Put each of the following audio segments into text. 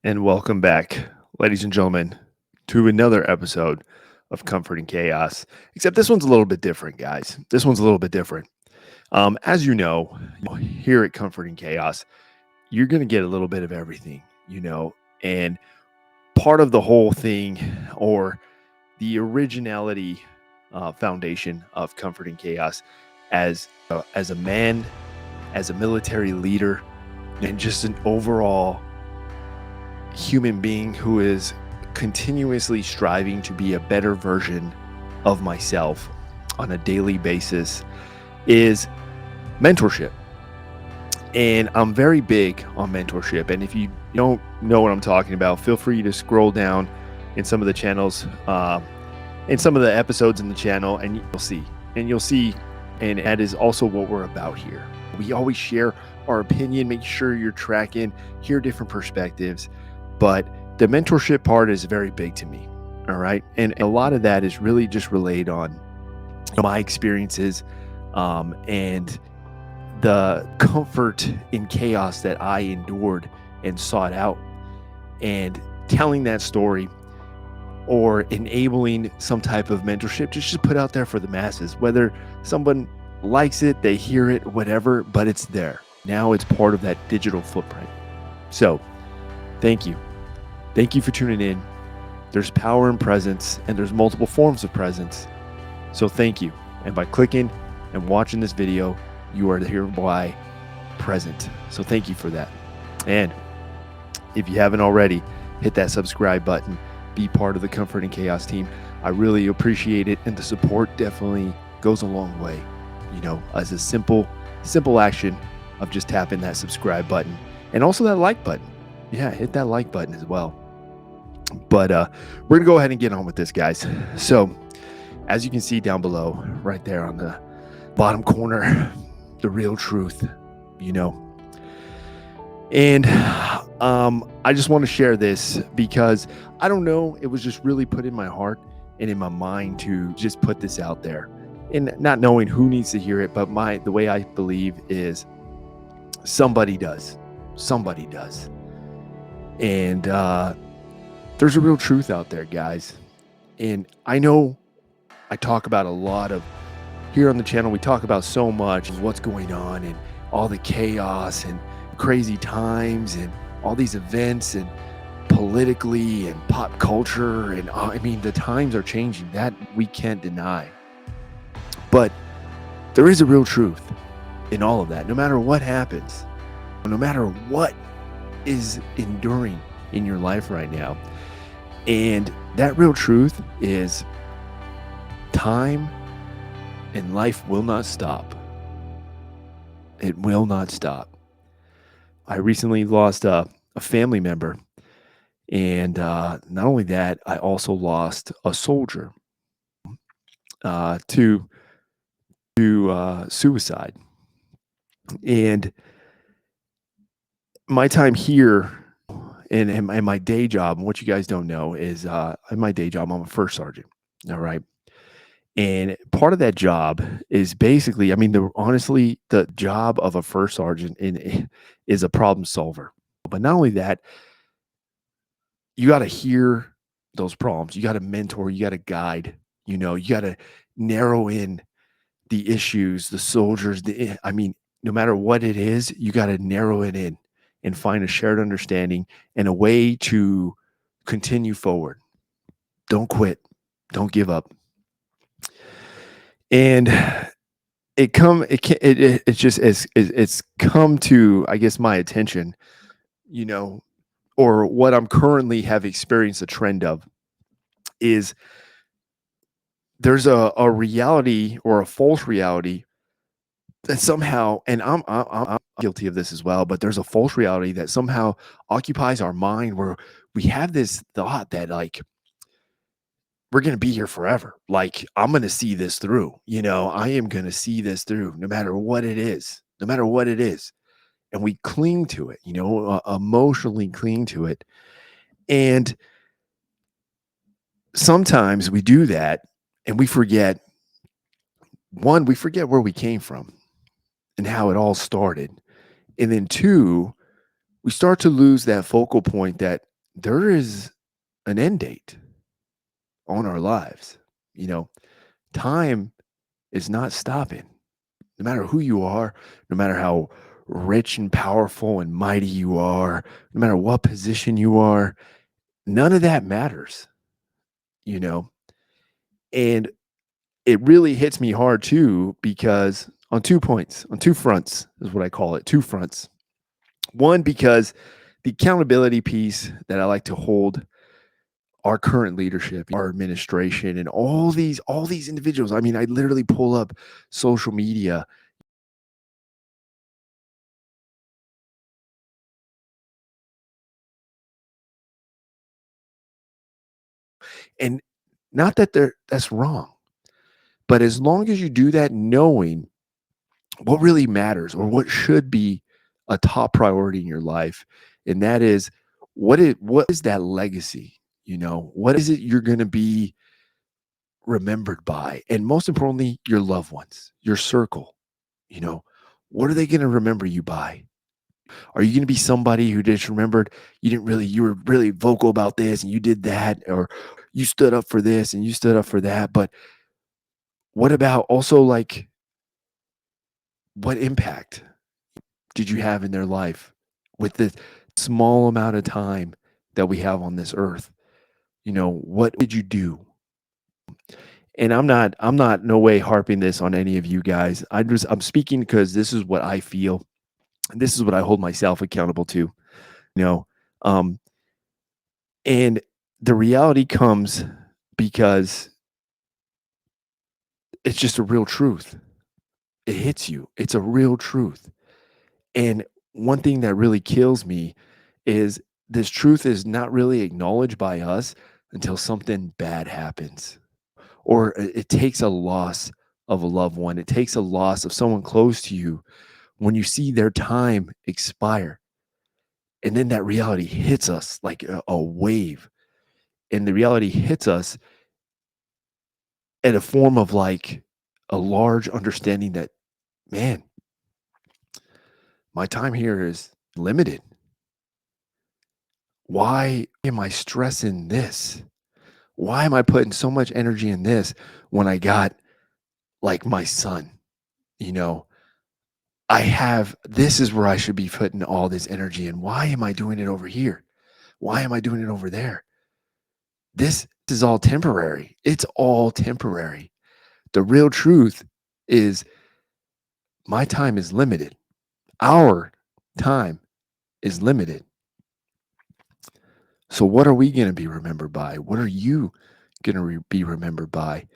And welcome back, ladies and gentlemen, to another episode of Comfort and Chaos. Except this one's a little bit different, guys. This one's a little bit different. As you know, here at Comfort and Chaos, you're going to get a little bit of everything, and part of the whole thing, or the originality foundation of Comfort and Chaos, as a man, as a military leader, and just an overall human being who is continuously striving to be a better version of myself on a daily basis, is mentorship. And I'm very big on mentorship. And if you don't know what I'm talking about, feel free to scroll down in some of the channels, in some of the episodes in the channel, and you'll see, and that is also what we're about here. We always share our opinion, make sure you're tracking, hear different perspectives. But the mentorship part is very big to me. All right. And a lot of that is really just relayed on my experiences and the comfort in chaos that I endured and sought out, and telling that story or enabling some type of mentorship just put out there for the masses, whether someone likes it, they hear it, whatever, but it's there. Now it's part of that digital footprint. So thank you. Thank you for tuning in. There's power in presence, and there's multiple forms of presence. So thank you. And by clicking and watching this video, you are hereby present. So thank you for that. And if you haven't already, hit that subscribe button. Be part of the Comfort and Chaos team. I really appreciate it. And the support definitely goes a long way, as a simple action of just tapping that subscribe button, and also that like button. Yeah, hit that like button as well. But we're gonna go ahead and get on with this, guys. So as you can see down below, right there on the bottom corner, the real truth, and I just want to share this because I don't know, it was just really put in my heart and in my mind to just put this out there, and not knowing who needs to hear it, but the way I believe is somebody does. And there's a real truth out there, guys. And I know I talk about a lot of, here on the channel, we talk about so much of what's going on and all the chaos and crazy times and all these events and politically and pop culture. And the times are changing, that we can't deny. But there is a real truth in all of that. No matter what happens, no matter what is enduring in your life right now. And that real truth is time and life will not stop. It will not stop. I recently lost a family member. And not only that, I also lost a soldier to suicide. And my time here and my day job, and what you guys don't know is in my day job, I'm a first sergeant. All right. And part of that job is basically, honestly, the job of a first sergeant is a problem solver. But not only that, you got to hear those problems. You got to mentor, you got to guide, you got to narrow in the issues, the soldiers, no matter what it is, you got to narrow it in and find a shared understanding and a way to continue forward. Don't quit. Don't give up. And it's come to, I guess, my attention, or what I'm currently have experienced a trend of is there's a reality or a false reality that somehow, and I'm guilty of this as well, but there's a false reality that somehow occupies our mind, where we have this thought that, like, we're going to be here forever. Like, I'm going to see this through, I am going to see this through no matter what it is, And we cling to it, emotionally cling to it. And sometimes we do that and we forget, one, we forget where we came from and how it all started. And then two, we start to lose that focal point that there is an end date on our lives. You know, time is not stopping. No matter who you are, no matter how rich and powerful and mighty you are, no matter what position you are, none of that matters, you know? And it really hits me hard too, because on 2 points, on 2 fronts is what I call it, 2 fronts. One, because the accountability piece that I like to hold our current leadership, our administration, and all these individuals. I mean, I literally pull up social media, and not that that's wrong, but as long as you do that knowing what really matters or what should be a top priority in your life, and that is what is that legacy? What is it you're going to be remembered by? And most importantly, your loved ones, your circle, you know, what are they going to remember you by? Are you going to be somebody who just remembered you were really vocal about this and you did that, or you stood up for this and you stood up for that? But what about also, like, what impact did you have in their life with the small amount of time that we have on this earth? What did you do? And I'm not no way harping this on any of you guys. I'm speaking because this is what I feel. And this is what I hold myself accountable to, you know. Um, and the reality comes because it's just a real truth. It hits you. It's a real truth. And one thing that really kills me is this truth is not really acknowledged by us until something bad happens, or it takes a loss of a loved one. It takes a loss of someone close to you when you see their time expire. And then that reality hits us like a wave. And the reality hits us in a form of like a large understanding that, man, my time here is limited. Why am I stressing this? Why am I putting so much energy in this when I got, like, my son? You know, this is where I should be putting all this energy in. Why am I doing it over here? Why am I doing it over there? This is all temporary. It's all temporary. The real truth is my time is limited. Our time is limited. So what are we going to be remembered by? What are you going to be remembered by?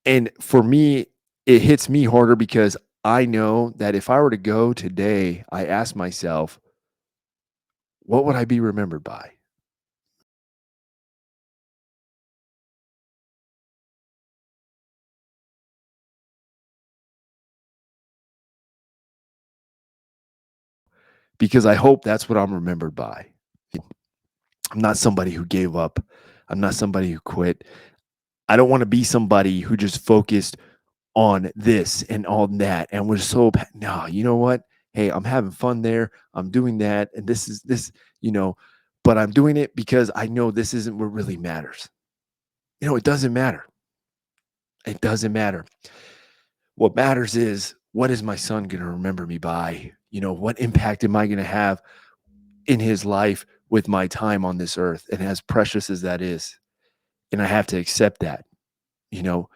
And for me, it hits me harder because I know that if I were to go today, I ask myself, what would I be remembered by? Because I hope that's what I'm remembered by. I'm not somebody who gave up. I'm not somebody who quit. I don't want to be somebody who just focused on this and on that and was no, you know what? Hey, I'm having fun there. I'm doing that. And this is this, you know, but I'm doing it because I know this isn't what really matters. It doesn't matter. It doesn't matter. What matters is, what is my son going to remember me by? What impact am I going to have in his life with my time on this earth? And as precious as that is, and I have to accept that, you know,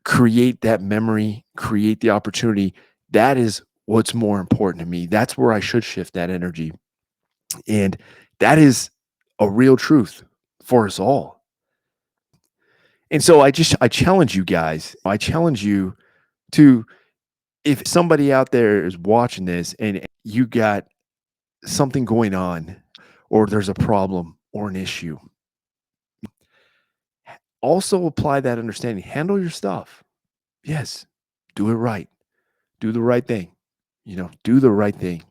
create that memory, create the opportunity. That is what's more important to me. That's where I should shift that energy. And that is a real truth for us all. And so I challenge you guys. I challenge you to, if somebody out there is watching this and you got something going on, or there's a problem or an issue, also apply that understanding. Handle your stuff. Yes, do it right. Do the right thing. Do the right thing.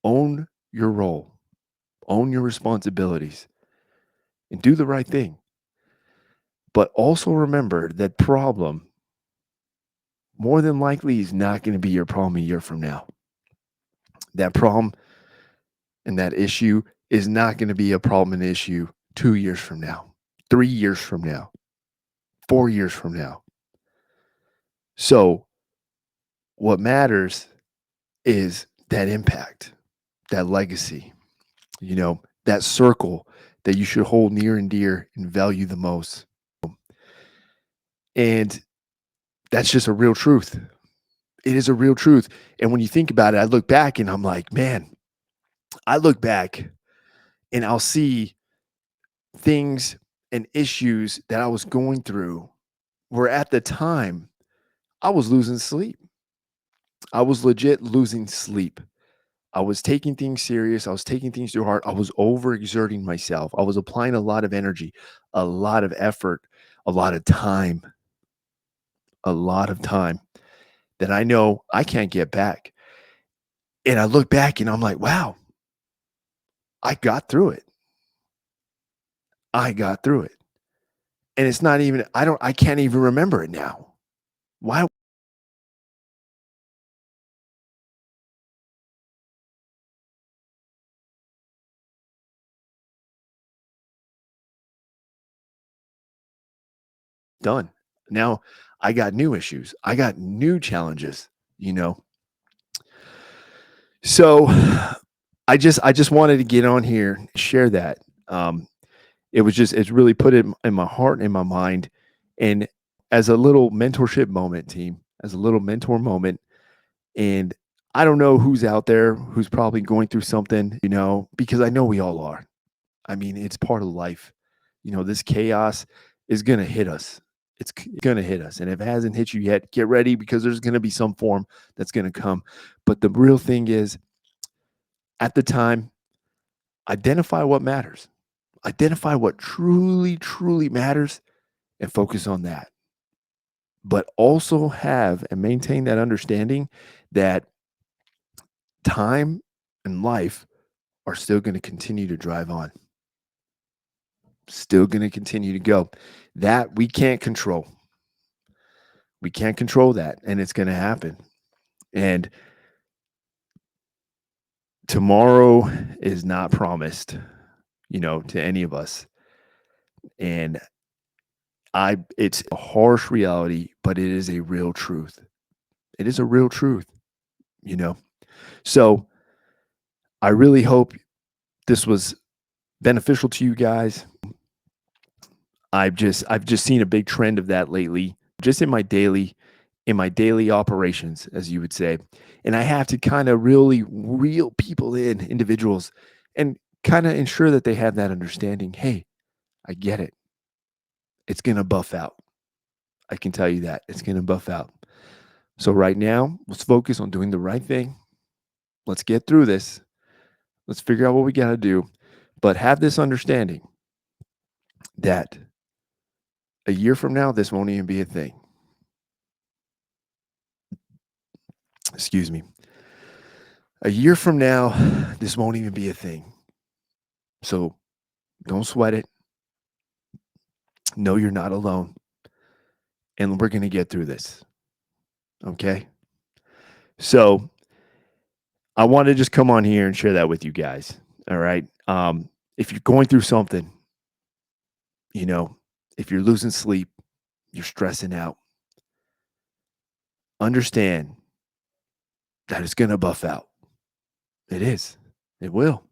Own your role, own your responsibilities, and do the right thing. But also remember that problem more than likely is not going to be your problem a year from now. That problem And that issue is not going to be a problem and issue 2 years from now, 3 years from now, 4 years from now. So, what matters is that impact, that legacy, that circle that you should hold near and dear and value the most. And that's just a real truth. It is a real truth. And when you think about it, I look back and I'm like, man, I look back and I'll see things and issues that I was going through where at the time I was losing sleep. I was legit losing sleep. I was taking things serious. I was taking things too hard. I was overexerting myself. I was applying a lot of energy, a lot of effort, a lot of time that I know I can't get back. And I look back and I'm like, wow, I got through it. I got through it. And it's not even, I can't even remember it now. Why done? Now I got new issues. I got new challenges. So I just wanted to get on here, and share that. Um, it's really put it in my heart and in my mind. And as a little mentorship moment, team, as a little mentor moment. And I don't know who's out there who's probably going through something, because I know we all are. I mean, it's part of life. This chaos is going to hit us. It's going to hit us. And if it hasn't hit you yet, get ready because there's going to be some form that's going to come. But the real thing is, at the time, identify what matters, identify what truly, truly matters, and focus on that. But also have and maintain that understanding that time and life are still going to continue to drive on, still going to continue to go. That we can't control. We can't control that, and it's going to happen. And tomorrow is not promised, to any of us. And it's a harsh reality, but it is a real truth. It is a real truth. So I really hope this was beneficial to you guys. I've just seen a big trend of that lately, just in my daily operations, as you would say. And I have to kind of really reel people in, individuals, and kind of ensure that they have that understanding. Hey, I get it. It's gonna buff out. I can tell you that. It's gonna buff out. So right now, let's focus on doing the right thing. Let's get through this. Let's figure out what we gotta do. But have this understanding that a year from now, this won't even be a thing. Excuse me. A year from now, this won't even be a thing. So don't sweat it. Know you're not alone. And we're going to get through this. Okay. So I want to just come on here and share that with you guys. All right. If you're going through something, if you're losing sleep, you're stressing out, understand that it's going to buff out. It is. It will.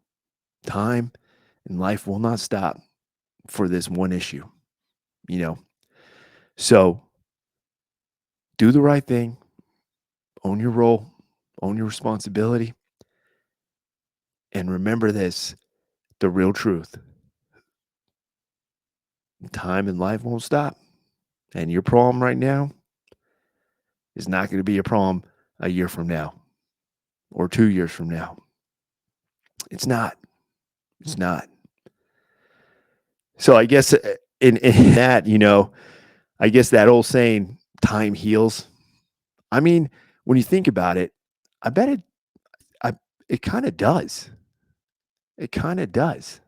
Time and life will not stop for this one issue, you know. So do the right thing, own your role, own your responsibility, and remember this, the real truth. Time and life won't stop. And your problem right now is not going to be a problem a year from now or 2 years from now. It's not. It's not. So I guess in that, I guess that old saying, time heals. I mean, when you think about it, I bet I, it kind of does. It kind of does.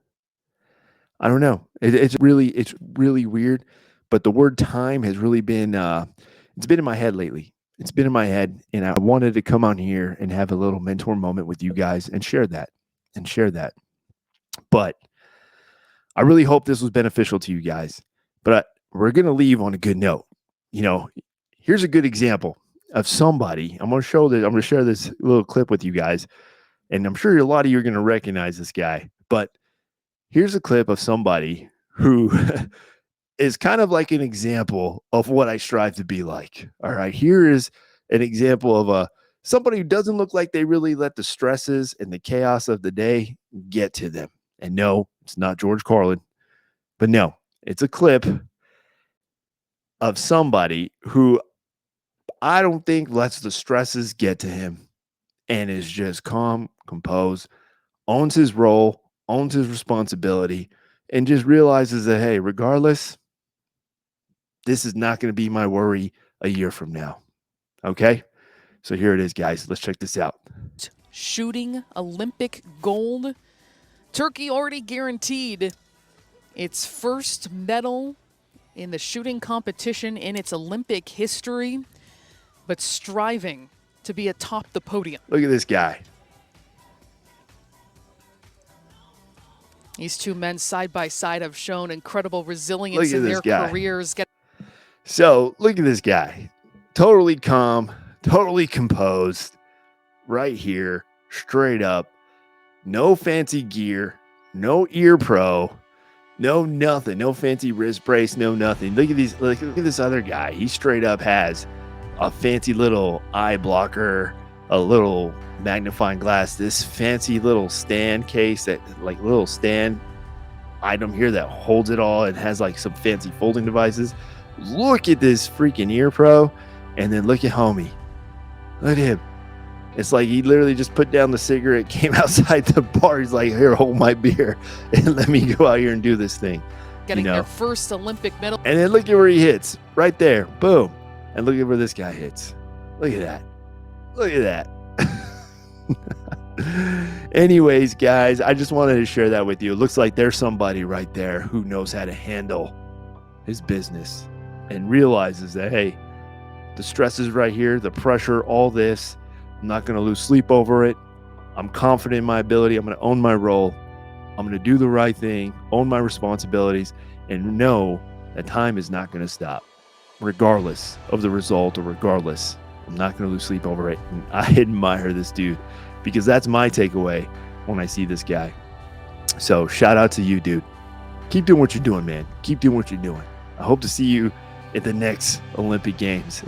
I don't know. It's really weird, but the word time has really been it's been in my head lately. It's been in my head, and I wanted to come on here and have a little mentor moment with you guys and share that. and share that. But I really hope this was beneficial to you guys. But we're going to leave on a good note. Here's a good example of somebody. I'm going to share this little clip with you guys. And I'm sure a lot of you are going to recognize this guy. But here's a clip of somebody who is kind of like an example of what I strive to be like. All right. Here is an example of somebody who doesn't look like they really let the stresses and the chaos of the day get to them. And no, it's not George Carlin, but no, it's a clip of somebody who I don't think lets the stresses get to him and is just calm, composed, owns his role, owns his responsibility, and just realizes that, hey, regardless, this is not going to be my worry a year from now. Okay? So here it is, guys. Let's check this out. Shooting Olympic gold. Turkey already guaranteed its first medal in the shooting competition in its Olympic history, but striving to be atop the podium. Look at this guy. These two men side by side have shown incredible resilience in their careers. So look at this guy. Totally calm, totally composed, right here, straight up. No fancy gear, no ear pro, no nothing, no fancy wrist brace, no nothing. Look at these. Look at this other guy. He straight up has a fancy little eye blocker, a little magnifying glass, this fancy little stand case, that like little stand item here that holds it all and has like some fancy folding devices. Look at this freaking ear pro, and then look at homie. Look at him. It's like he literally just put down the cigarette, came outside the bar. He's like, here, hold my beer and let me go out here and do this thing. Getting their first Olympic medal. And then look at where he hits. Right there. Boom. And look at where this guy hits. Look at that. Look at that. Anyways, guys, I just wanted to share that with you. It looks like there's somebody right there who knows how to handle his business and realizes that, hey, the stress is right here, the pressure, all this. I'm not going to lose sleep over it. I'm confident in my ability. I'm going to own my role. I'm going to do the right thing, own my responsibilities, and know that time is not going to stop, regardless of the result or regardless. I'm not going to lose sleep over it. And I admire this dude because that's my takeaway when I see this guy. So shout out to you, dude. Keep doing what you're doing, man. Keep doing what you're doing. I hope to see you at the next Olympic Games.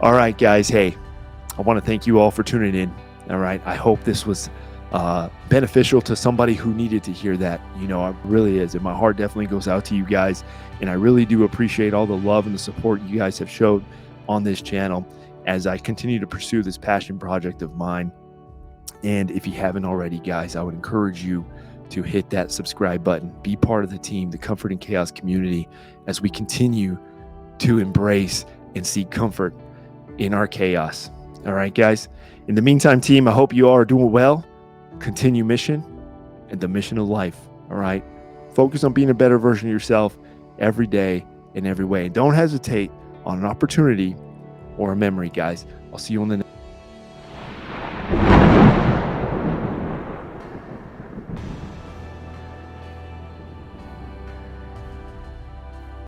All right, guys. Hey, I want to thank you all for tuning in. All right. I hope this was beneficial to somebody who needed to hear that. It really is. And my heart definitely goes out to you guys. And I really do appreciate all the love and the support you guys have showed on this channel as I continue to pursue this passion project of mine. And if you haven't already, guys, I would encourage you to hit that subscribe button, be part of the team, the Comfort in Chaos community, as we continue to embrace and seek comfort in our chaos. All right, guys. In the meantime, team, I hope you all are doing well. Continue mission and the mission of life. All right. Focus on being a better version of yourself every day in every way. And don't hesitate on an opportunity or a memory, guys. I'll see you on the next.